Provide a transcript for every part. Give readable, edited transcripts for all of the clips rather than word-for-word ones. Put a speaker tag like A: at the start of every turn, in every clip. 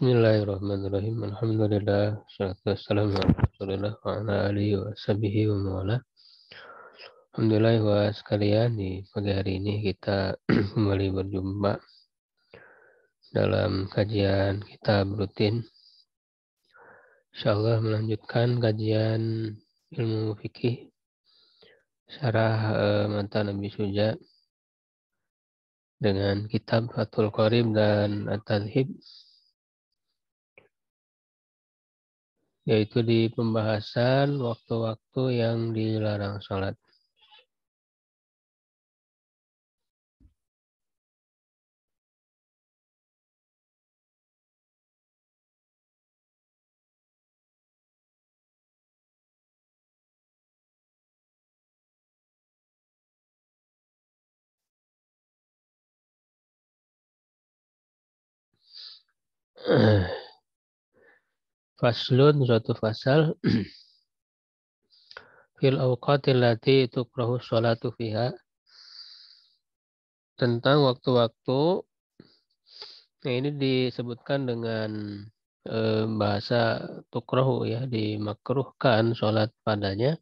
A: Bismillahirrahmanirrahim. Alhamdulillah. Wassalatu wassalamu ala Rasulillah wa ala alihi wa sahbihi wa mawala. Alhamdulillah wa sekalian, di pagi hari ini kita kembali berjumpa dalam kajian kitab rutin. Insyaallah melanjutkan kajian ilmu fikih syarah matan Nabi Suja dengan kitab Fathul Qarib dan At-Tadhib, yaitu di pembahasan waktu-waktu yang dilarang sholat. Faslun, suatu fasal fil awqatil lati tukrahu sholatu fiha, tentang waktu-waktu. Nah, ini disebutkan dengan bahasa tukrahu, ya, dimakruhkan sholat padanya.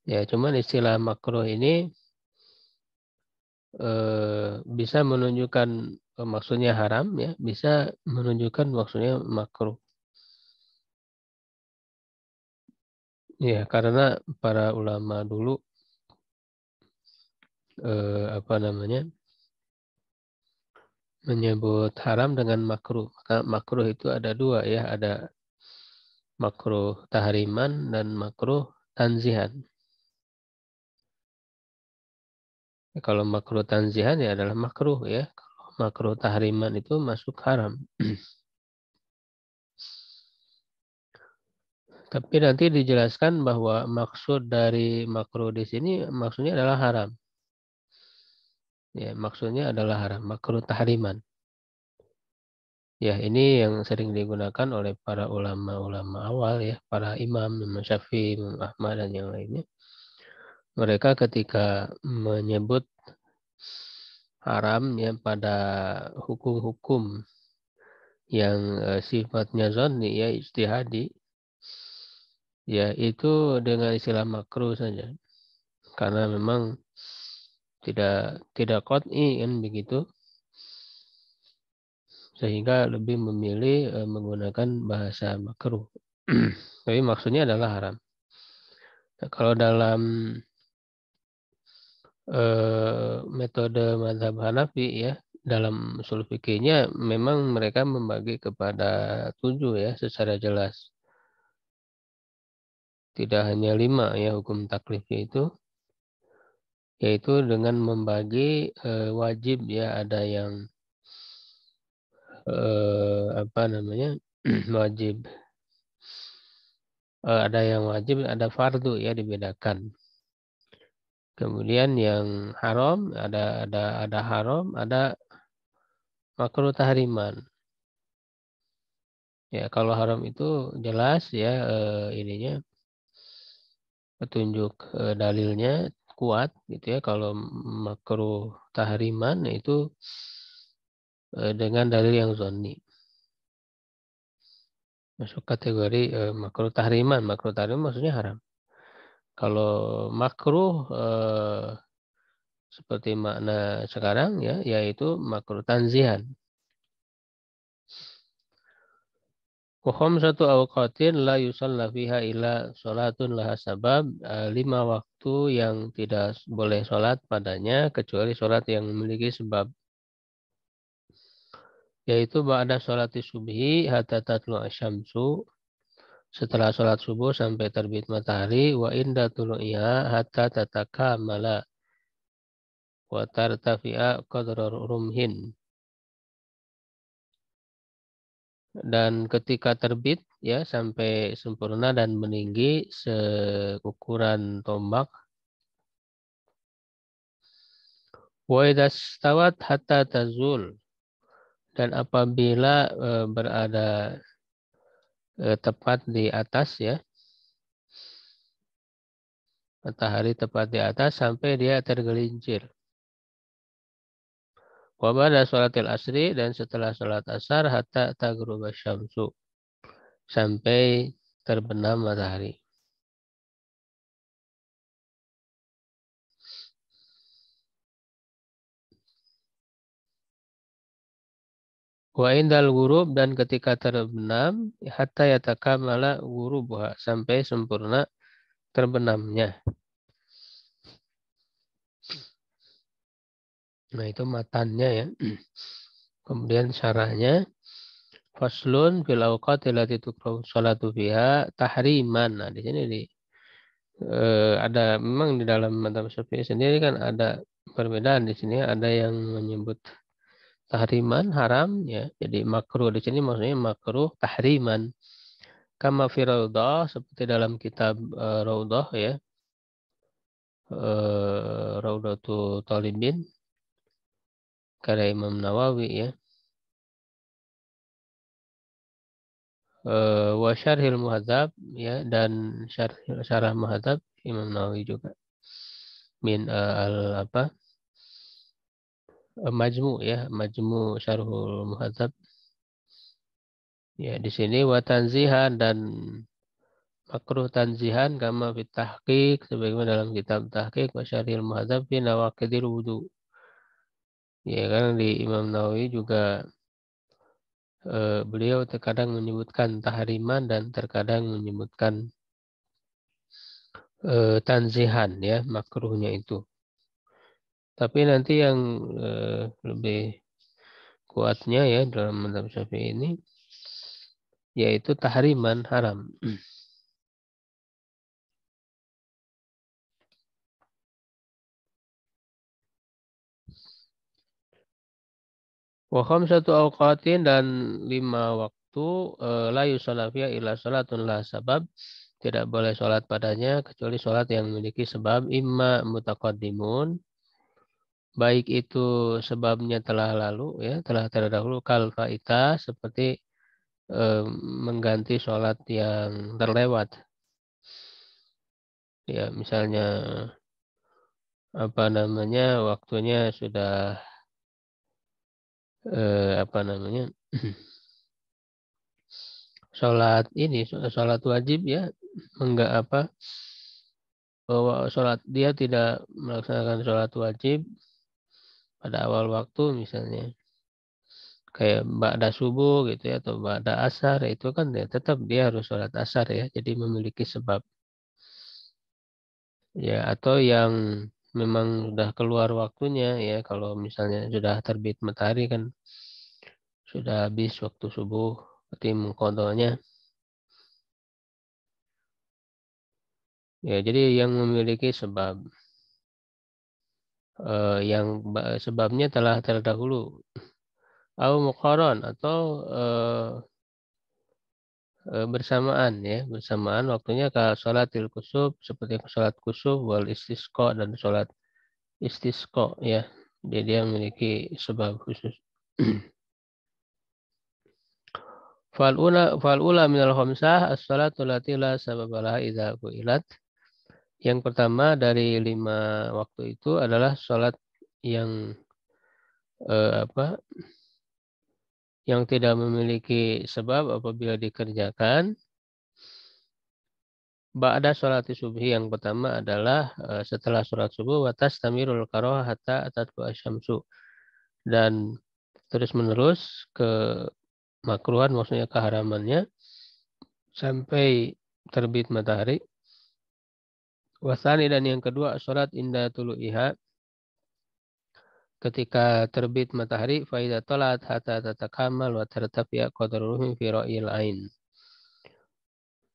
A: Ya, cuman istilah makruh ini bisa menunjukkan maksudnya haram, ya, bisa menunjukkan maksudnya makruh. Ya, karena para ulama dulu menyebut haram dengan makruh. Maka makruh itu ada dua, ya, ada makruh tahriman dan makruh tanzihan. Kalau makruh tanzihan ya adalah makruh, ya. Kalau makruh tahriman itu masuk haram. Tapi nanti dijelaskan bahwa maksud dari makruh di sini maksudnya adalah haram. Ya, maksudnya adalah haram, makruh tahriman. Ya, ini yang sering digunakan oleh para ulama-ulama awal, ya, para imam, Imam Syafi'i, Imam Ahmad dan yang lainnya. Mereka ketika menyebut haram, ya, pada hukum-hukum yang sifatnya zonni, ya, ijtihadi, ya, itu dengan istilah makruh saja. Karena memang tidak qat'i, kan begitu. Sehingga lebih memilih menggunakan bahasa makruh. Tapi maksudnya adalah haram. Nah, kalau dalam metode mazhab Hanafi, ya, dalam ushul fikihnya memang mereka membagi kepada 7, ya, secara jelas. Tidak hanya 5, ya, hukum taklifnya itu, yaitu dengan membagi wajib, ya, ada yang wajib, ada yang wajib, ada fardu, ya, dibedakan. Kemudian yang haram, ada haram, ada makruh tahriman. Ya, kalau haram itu jelas, ya, ininya petunjuk dalilnya kuat, gitu, ya. Kalau makruh tahriman itu dengan dalil yang zonni. Masuk kategori makruh tahriman. Makruh tahriman maksudnya haram. Kalau makruh seperti makna sekarang, ya, yaitu makruh tanzihan. Wa khamsatu awqatin la yusalla fiha illa sholatun laha sabab. 5 waktu yang tidak boleh sholat padanya kecuali sholat yang memiliki sebab. Yaitu ba'da sholati subhi hatta tatlu asyamsu, setelah sholat subuh sampai terbit matahari, wa inda tulu'iha hatta tatakamala wa tartafi'a qadra rumhin. Dan ketika terbit, ya, sampai sempurna dan meninggi seukuran tombak. Wa idza stawat hatta tazul, dan apabila berada tepat di atas, ya, matahari tepat di atas sampai dia tergelincir. Wa ba'da sholatil asri dan setelah sholat asar hatta taghruba syamsu sampai terbenam matahari. Wa indal ghurub dan ketika terbenam hatta yatakamala ghurubuha sampai sempurna terbenamnya. Nah, itu matannya ya. Kemudian syarahnya faslun fil awqati allati tukrahu sholatu fiha tahriman. Nah, di sini ada memang di dalam madzhab Syafi'i sendiri kan ada perbedaan di sini, ada yang menyebut tahriman haram ya. Jadi makruh di sini maksudnya makruh tahriman. Kama fi Raudhah seperti dalam kitab Raudhah ya. Raudhatul Talibin karya Imam Nawawi ya. Wa syarhil muhadzab ya dan syarah muhadzab Imam Nawawi juga. Min al apa? Majmu ya, Majmu Syarhul Muhadzab. Ya, di sini wa tanzihan dan makruh tanzihan kama fit tahqiq sebagaimana dalam kitab tahqiq wa syarhil muhadzab fi nawaqidil wudu. Ya kan di Imam Nawawi juga beliau terkadang menyebutkan tahriman dan terkadang menyebutkan tanzihan ya makruhnya itu. Tapi nanti yang lebih kuatnya ya dalam mazhab Syafi'i ini yaitu tahriman haram. Wa khamsatu awqatin dan 5 waktu la yusalla fiha illa salatun la sabab. Tidak boleh sholat padanya kecuali sholat yang memiliki sebab imma mutaqaddimun baik itu sebabnya telah lalu ya telah terdahulu kal faita seperti eh, mengganti sholat yang terlewat ya misalnya apa namanya waktunya sudah apa namanya sholat ini sholat wajib ya enggak apa bahwa sholat dia tidak melaksanakan sholat wajib pada awal waktu misalnya kayak ba'da subuh gitu ya atau ba'da asar itu kan ya tetap dia harus sholat asar ya jadi memiliki sebab ya atau yang memang sudah keluar waktunya ya kalau misalnya sudah terbit matahari kan sudah habis waktu subuh berarti mengqadanya ya jadi yang memiliki sebab yang sebabnya telah terdahulu au muqaran atau bersamaan ya bersamaan waktunya ke sholatil kusuf seperti sholat kusuf wal istisqa dan sholat istisqa ya jadi dia memiliki sebab khusus fal ula minal khamsah as-salatu lati la sababalah idza ilat yang pertama dari 5 waktu itu adalah sholat yang apa yang tidak memiliki sebab apabila dikerjakan. Ba'da sholat subuh yang pertama adalah setelah sholat subuh watas tamirul karoh hatta tatlu asyamsu dan terus menerus ke makruhan maksudnya keharamannya sampai terbit matahari. Wasani dan yang kedua sholat indah tulu'iha ketika terbit matahari faidah tolat hatta tatakamal wa tartafiya qadruhu fi ra'il ain.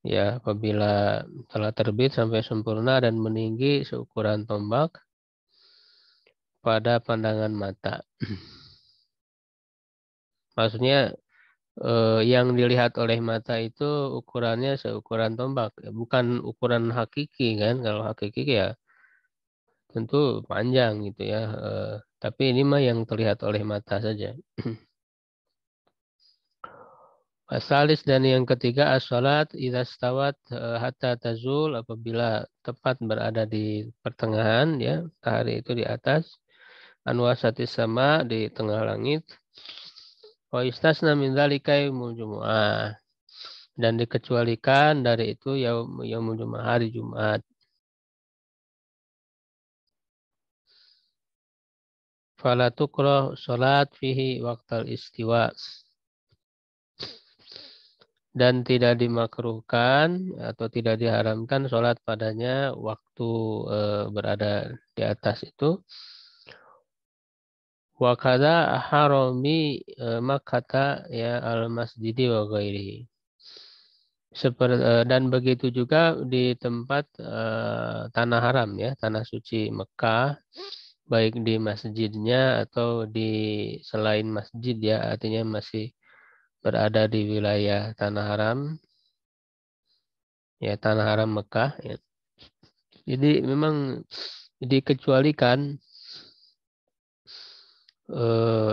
A: Ya, apabila telah terbit sampai sempurna dan meninggi seukuran tombak pada pandangan mata. Maksudnya yang dilihat oleh mata itu ukurannya seukuran tombak, bukan ukuran hakiki kan? Kalau hakiki ya tentu panjang gitu ya. Tapi ini mah yang terlihat oleh mata saja. Asalis dan yang ketiga as-salat idza stawat hatta tazul apabila tepat berada di pertengahan ya, matahari itu di atas anwasati sama di tengah langit. Wa istasna min dzalika yaumul jumu'ah. Dan dikecualikan dari itu yaumul jumu'ah, hari Jumat. Fala tukrah salat fihi waqtal istiwa. Dan tidak dimakruhkan atau tidak diharamkan sholat padanya waktu berada di atas itu. Wa kadza harami Makkah ya al masjidi wa ghairihi. Dan begitu juga di tempat tanah haram ya, tanah suci Mekah, baik di masjidnya atau di selain masjid ya, artinya masih berada di wilayah tanah haram ya, tanah haram Mekah ya. Jadi memang dikecualikan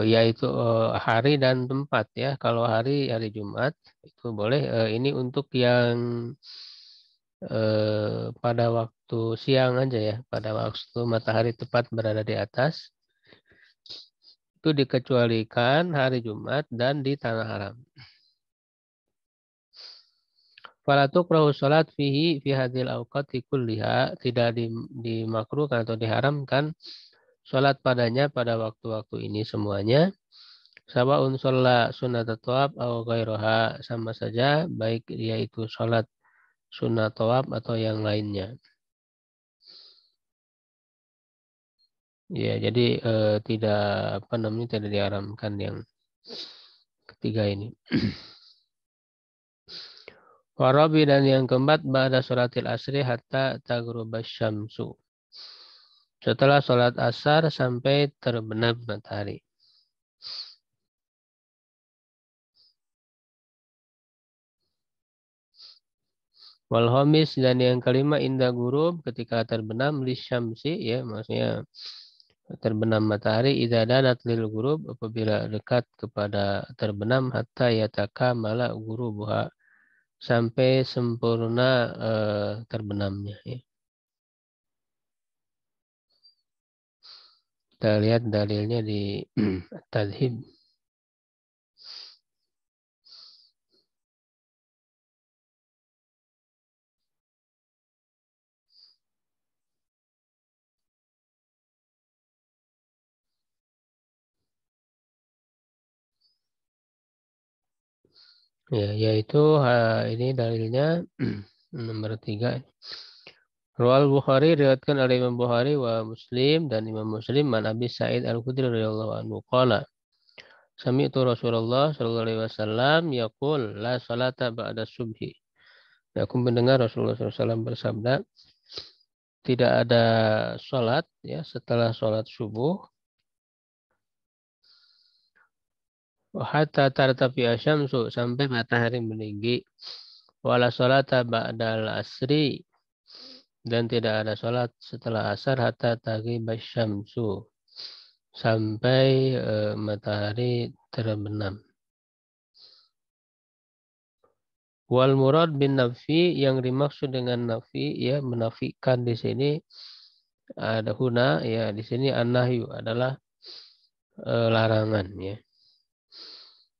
A: yaitu hari dan tempat ya. Kalau hari Jumat itu boleh. Ini untuk yang pada waktu siang aja ya, pada waktu matahari tepat berada di atas itu dikecualikan hari Jumat dan di tanah haram. Fala tukrahu salat fihi fi hadhil awqati kulliha, tidak dimakruhkan atau diharamkan salat padanya pada waktu-waktu ini semuanya. Sawaun sholat sunat tawaf atau ghairaha, sama saja baik dia itu sholat sunat tawaf atau yang lainnya. Ya, jadi tidak apa namanya tidak diharamkan yang ketiga ini. Warabi dan yang keempat ba'da sholatil asri hatta taghrubasy syamsu. Setelah sholat asar sampai terbenam matahari. Wal khamis dan yang kelima inda ghurub, ketika terbenam lisyamsi ya, maksudnya terbenam matahari idza danat lil ghurub, apabila dekat kepada terbenam hatta yataka mala ghurubuha, sampai sempurna terbenamnya ya. Kita lihat dalilnya di Tadhib. Ya, yaitu ini dalilnya nomor 3. Rawal Bukhari, riwayatkan oleh Imam Bukhari wa Muslim dan Imam Muslim man Abi Sa'id Al-Khudri radhiyallahu anhu qala sami'tu Rasulullah sallallahu alaihi wasallam yaqul la salata ba'da subhi. Aku mendengar Rasulullah SAW bersabda, tidak ada sholat ya setelah sholat subuh. Hatta tartafi asyamsu, sampai matahari meninggi. Wala sholata ba'dal asri, dan tidak ada sholat setelah asar hatta taghiba syamsu, sampai matahari terbenam. Wal murad bin nafi, yang dimaksud dengan nafi ya, menafikan di sini ada huna ya, di sini an-nahyu adalah larangan ya.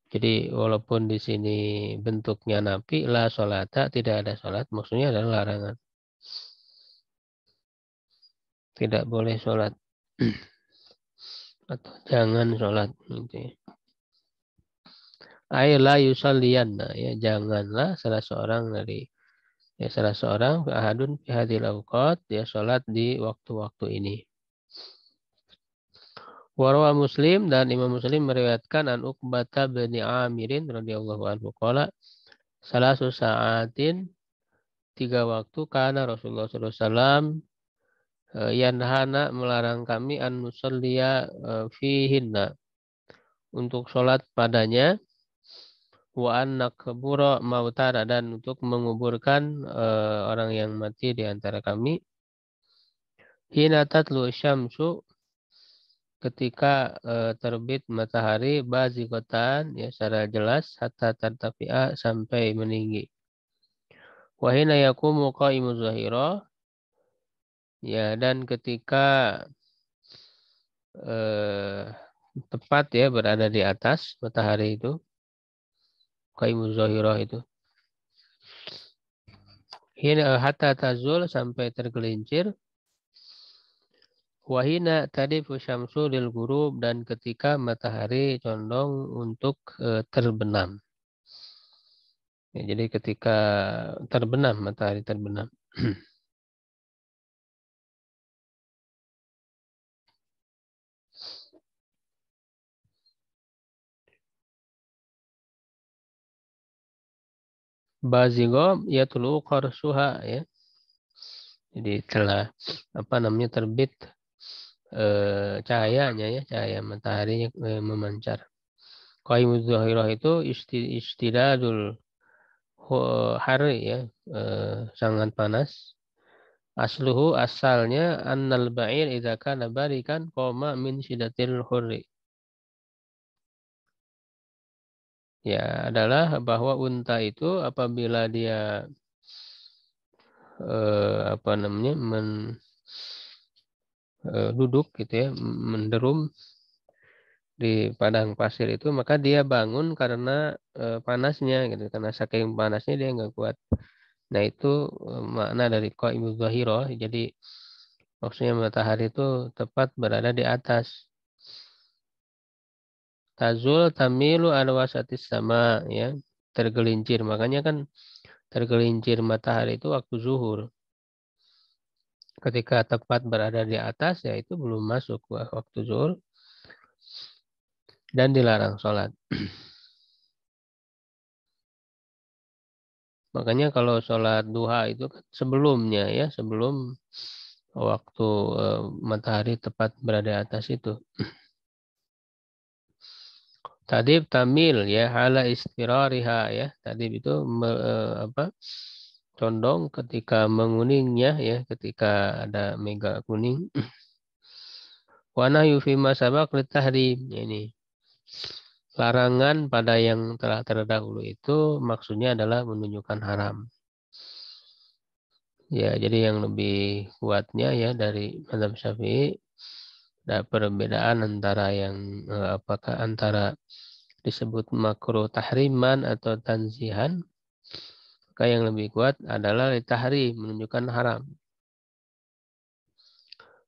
A: Jadi walaupun di sini bentuknya nafi, la sholata, tidak ada sholat, maksudnya adalah larangan. Tidak boleh sholat atau jangan sholat gitu ya. La yusalliyanna ya, janganlah salah seorang dari ya, salah seorang ahadun fi hadil awqat ya, sholat di waktu-waktu ini. Warwa Muslim dan Imam Muslim meriwayatkan an Uqbata bin Amirin radhiyallahu anhu qala salasu sa'atin, 3 waktu karena Rasulullah SAW yanhana, melarang kami an nusalliya fihinna, untuk sholat padanya, wa an nakbura mautana, dan untuk menguburkan orang yang mati di antara kami, hina tatlu syamsu, ketika terbit matahari, bazigatan ya secara jelas, hatta tartafi'a, sampai meninggi. Wa hina yaqumu qaimu zahira, ya, dan ketika eh, tepat ya berada di atas matahari itu, qaimuz zahirah itu. Hina hatta tazul sampai tergelincir. Wahina tadifu syamsu lil ghurub dan ketika matahari condong untuk terbenam. Ya, jadi ketika terbenam, matahari terbenam. Bazigo ya tulu qarsuha ya. Jadi telah apa namanya terbit cahayanya ya, cahaya mataharinya memancar. Qaimuz zahirah itu istidadul hari ya, sangat panas. Asluhu asalnya annal ba'ir idza kana barikan qoma min sidatil hurri. Ya, adalah bahwa unta itu apabila dia apa namanya duduk gitu ya, menderum di padang pasir itu, maka dia bangun karena panasnya gitu, karena saking panasnya dia nggak kuat. Nah itu makna dari qaimuz zahirah. Jadi maksudnya matahari itu tepat berada di atas. Tazul tamilu ala wasatis sama ya, tergelincir. Makanya kan tergelincir matahari itu waktu zuhur. Ketika tepat berada di atas ya itu belum masuk waktu zuhur dan dilarang sholat. Makanya kalau sholat duha itu kan sebelumnya ya, sebelum waktu matahari tepat berada di atas itu. Tadib tamil ya hala istirariha ya. Tadib itu apa? Condong ketika menguningnya ya, ketika ada mega kuning. Wana yufima sabak litahrim ini. Larangan pada yang telah terdahulu itu maksudnya adalah menunjukkan haram. Ya, jadi yang lebih kuatnya ya dari mazhab Syafi'i ada perbedaan antara yang apakah antara disebut makruh tahriman atau tanzihan. Maka yang lebih kuat adalah tahrim, menunjukkan haram.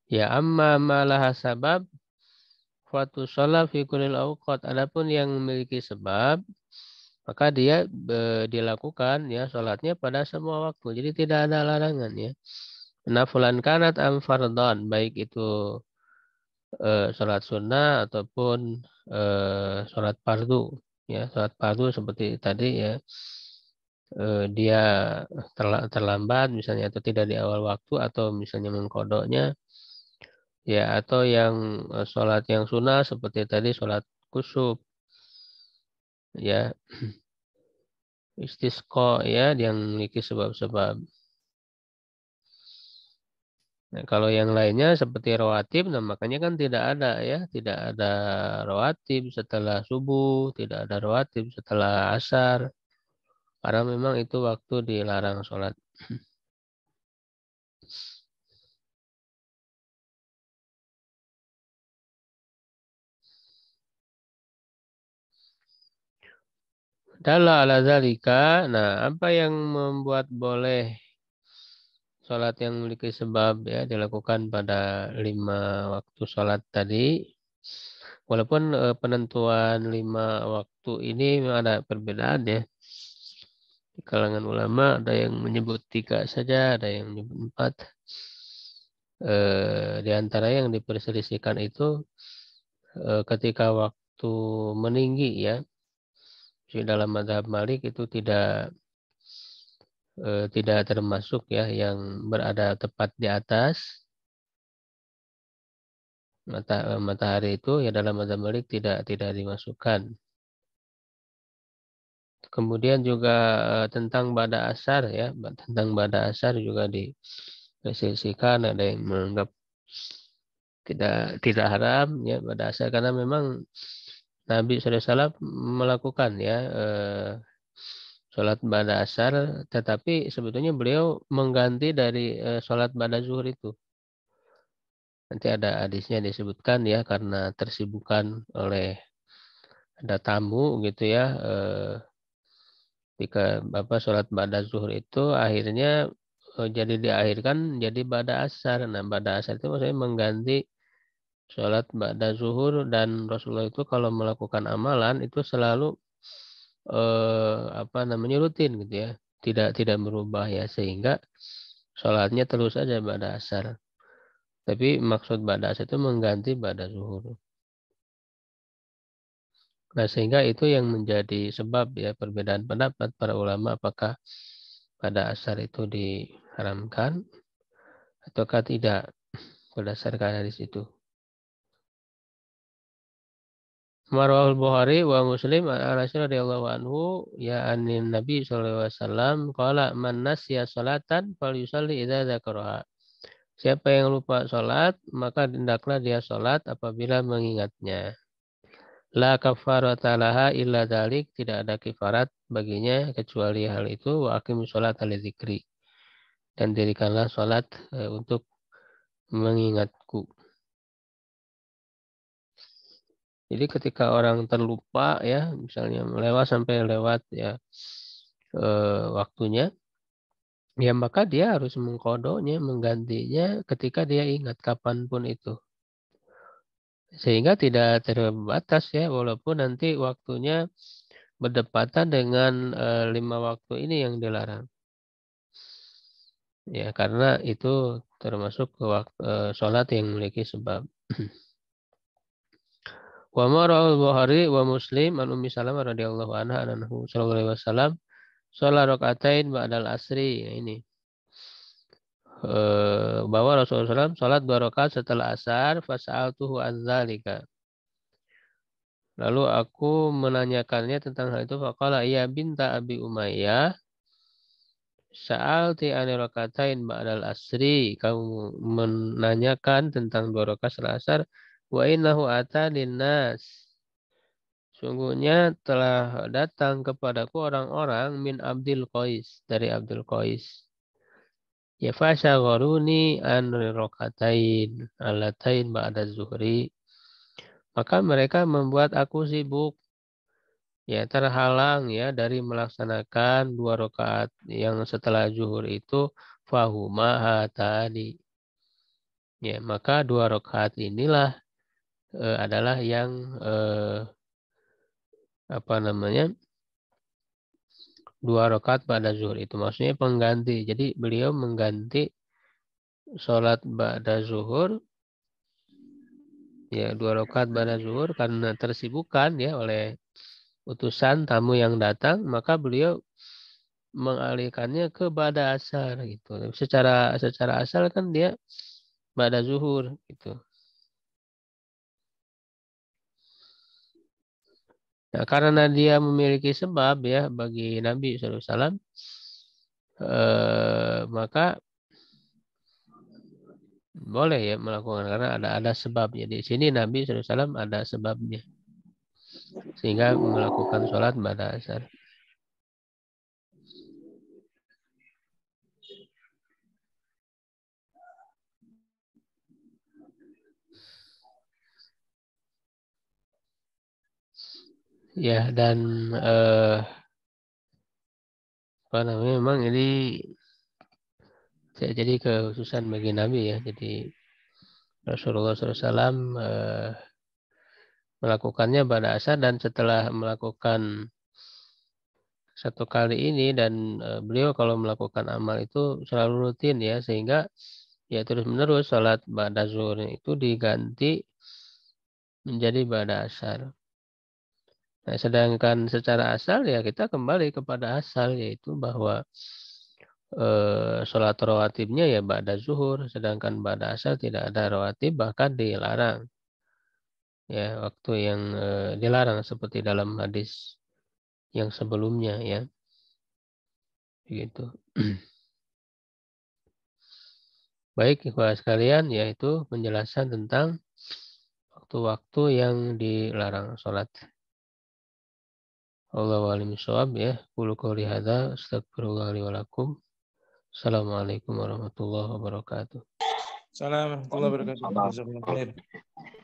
A: Ya amma malaha sabab fatu sholat fi kulil awqat. Adapun yang memiliki sebab maka dia dilakukan ya sholatnya pada semua waktu. Jadi tidak ada larangan ya. Nafulan kanat am fardhan, baik itu sholat sunnah ataupun sholat fardu. Ya, sholat fardu seperti tadi ya, dia terlambat misalnya atau tidak di awal waktu atau misalnya mengkodoknya ya, atau yang sholat yang sunnah seperti tadi sholat kusuf ya, istisqa ya, yang memiliki sebab-sebab. Nah, kalau yang lainnya seperti rawatib, nah makanya kan tidak ada ya, tidak ada rawatib setelah subuh, tidak ada rawatib setelah asar, karena memang itu waktu dilarang sholat. Dalla ala zalika, nah apa yang membuat boleh sholat yang memiliki sebab ya dilakukan pada 5 waktu sholat tadi? Walaupun penentuan 5 waktu ini memang ada perbedaan ya. Di kalangan ulama ada yang menyebut 3 saja, ada yang menyebut 4. Di antara yang diperselisihkan itu ketika waktu meninggi ya. Di dalam mazhab Malik itu tidak termasuk ya yang berada tepat di atas matahari itu ya, dalam mazhab Malik tidak dimasukkan. Kemudian juga tentang bada asar ya, tentang bada asar juga diperselisihkan, ada yang menganggap tidak haram ya bada asar karena memang Nabi SAW melakukan ya sholat bada asar, tetapi sebetulnya beliau mengganti dari sholat bada zuhur itu. Nanti ada hadisnya disebutkan ya, karena tersibukan oleh ada tamu gitu ya, ketika Bapak sholat ba'da zuhur itu akhirnya jadi diakhirkan jadi ba'da asar. Nah, ba'da asar itu maksudnya mengganti sholat ba'da zuhur, dan Rasulullah itu kalau melakukan amalan itu selalu rutin gitu ya. Tidak berubah ya, sehingga sholatnya terus saja ba'da asar. Tapi maksud ba'da asar itu mengganti ba'da zuhur. Nah, sehingga itu yang menjadi sebab ya perbedaan pendapat para ulama apakah pada asar itu diharamkan ataukah tidak berdasarkan hadis itu. Marwahul Bukhari wa Muslim an Anas radhiyallahu anhu ya anin Nabi sallallahu alaihi wasallam qala man nasiya salatan falyusalli idza dzakaraha. Siapa yang lupa salat maka hendaklah dia salat apabila mengingatnya. La kafarata laha illa dzalik, tidak ada kifarat baginya kecuali hal itu. Wa aqimus sholata lidzikri, dan dirikanlah salat untuk mengingatku. Jadi ketika orang terlupa ya, misalnya sampai lewat ya waktunya, ya maka dia harus mengkodonya, menggantinya ketika dia ingat kapanpun itu. Sehingga tidak terbatas ya, walaupun nanti waktunya berdepatan dengan 5 waktu ini yang dilarang. Ya, karena itu termasuk sholat yang memiliki sebab. Wa marahul Bukhari wa Muslim an Ummi Salamah radhiyallahu anha annahu sallallahu alaihi wasallam sholat rakaatain ba'dal asri. Ya, ini bahwa Rasulullah SAW sholat 2 rakaat setelah asar, fasa'altuhu an dzalika. Lalu aku menanyakannya tentang hal itu, faqala iya binta Abi Umayyah sa'alti an rakaatain ba'dal asri. Kamu menanyakan tentang 2 rakaat setelah asar, wa innahu ata linnas. Sungguhnya telah datang kepadaku orang-orang min Abdul Qais, dari Abdul Qais. Ya fasyagharuni an rakatain alatain ba'da zuhri. Maka mereka membuat aku sibuk, ya terhalang ya dari melaksanakan 2 rakaat yang setelah zuhur itu, fahuma hatani. Ya, maka 2 rakaat inilah adalah yang apa namanya? 2 rakaat pada zuhur itu maksudnya pengganti. Jadi beliau mengganti sholat ba'da zuhur ya 2 rakaat pada zuhur karena tersibukan ya oleh utusan tamu yang datang, maka beliau mengalihkannya ke ba'da asar gitu. Secara asal kan dia ba'da zuhur gitu. Nah, karena dia memiliki sebab ya bagi Nabi SAW, maka boleh ya melakukan karena ada sebabnya. Di sini Nabi SAW ada sebabnya sehingga melakukan sholat pada asar. Ya, dan apa namanya, memang ini jadi kekhususan bagi Nabi ya. Jadi Rasulullah SAW melakukannya pada asar, dan setelah melakukan satu kali ini dan beliau kalau melakukan amal itu selalu rutin ya, sehingga ya terus menerus sholat ba'da zuhur itu diganti menjadi ba'da asar. Nah, sedangkan secara asal ya kita kembali kepada asal, yaitu bahwa sholat rawatibnya ya ba'da zuhur, sedangkan ba'da asar tidak ada rawatib, bahkan dilarang. Ya, waktu yang dilarang seperti dalam hadis yang sebelumnya ya. Begitu. Baik, ikhwah sekalian, yaitu penjelasan tentang waktu-waktu yang dilarang sholat. Allahu a'lam bishawab ya. Qulu qouli hadza astaghfirullah li wa lakum. Assalamualaikum warahmatullahi wabarakatuh.
B: Assalamualaikum warahmatullahi wabarakatuh.